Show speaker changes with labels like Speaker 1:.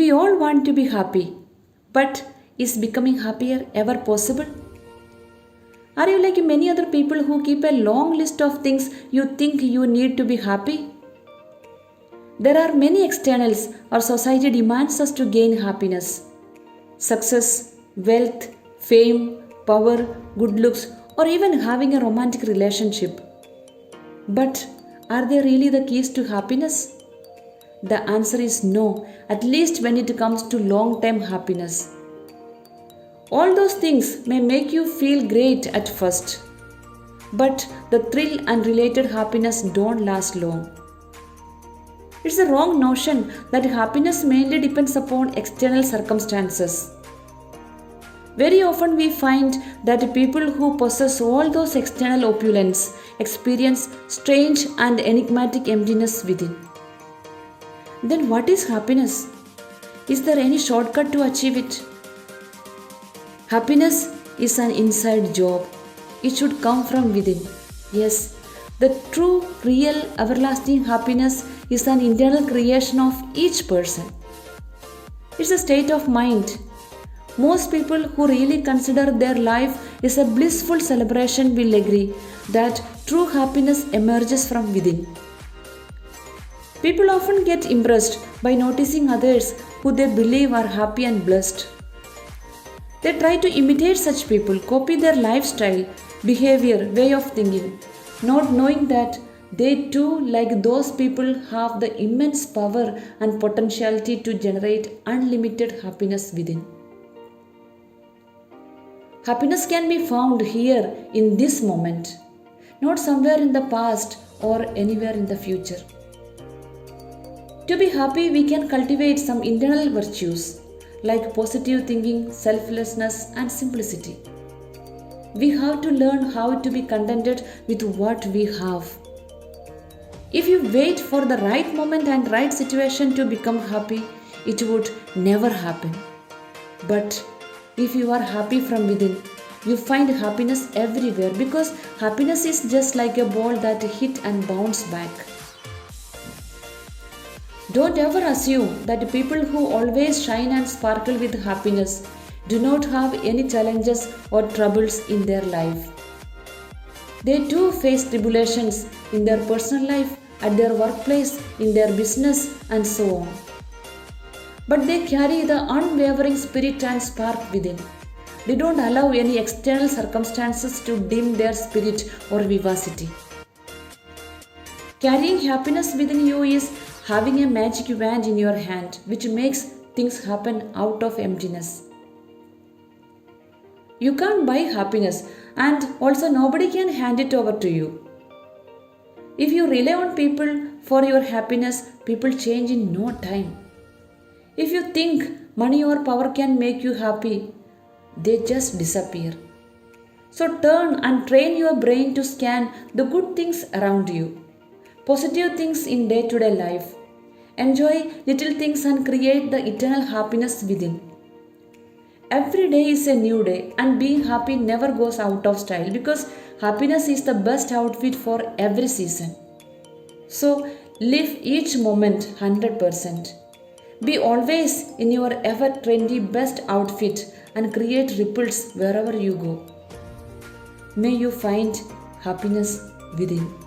Speaker 1: We all want to be happy, but is becoming happier ever possible? Are you like many other people who keep a long list of things you think you need to be happy? There are many externals our society demands us to gain happiness. Success, wealth, fame, power, good looks, or even having a romantic relationship. But are they really the keys to happiness? The answer is no, at least when it comes to long term happiness. All those things may make you feel great at first, but the thrill and related happiness don't last long. It's a wrong notion that happiness mainly depends upon external circumstances. Very often we find that people who possess all those external opulence experience strange and enigmatic emptiness within. Then what is happiness? Is there any shortcut to achieve it? Happiness is an inside job. It should come from within. Yes, the true, real, everlasting happiness is an internal creation of each person. It's a state of mind. Most people who really consider their life is a blissful celebration will agree that true happiness emerges from within. People often get impressed by noticing others who they believe are happy and blessed. They try to imitate such people, copy their lifestyle, behavior, way of thinking, not knowing that they too, like those people, have the immense power and potentiality to generate unlimited happiness within. Happiness can be found here in this moment, not somewhere in the past or anywhere in the future. To be happy, we can cultivate some internal virtues like positive thinking, selflessness, and simplicity. We have to learn how to be contented with what we have. If you wait for the right moment and right situation to become happy, it would never happen. But if you are happy from within, you find happiness everywhere because happiness is just like a ball that hit and bounce back. Don't ever assume that people who always shine and sparkle with happiness do not have any challenges or troubles in their life. They too face tribulations in their personal life, at their workplace, in their business, and so on. But they carry the unwavering spirit and spark within. They don't allow any external circumstances to dim their spirit or vivacity. Carrying happiness within you is having a magic wand in your hand which makes things happen out of emptiness. You can't buy happiness, and also nobody can hand it over to you. If you rely on people for your happiness, people change in no time. If you think money or power can make you happy, they just disappear. So turn and train your brain to scan the good things around you. Positive things in day-to-day life. Enjoy little things and create the eternal happiness within. Every day is a new day, and being happy never goes out of style because happiness is the best outfit for every season. So live each moment 100%. Be always in your ever trendy best outfit and create ripples wherever you go. May you find happiness within.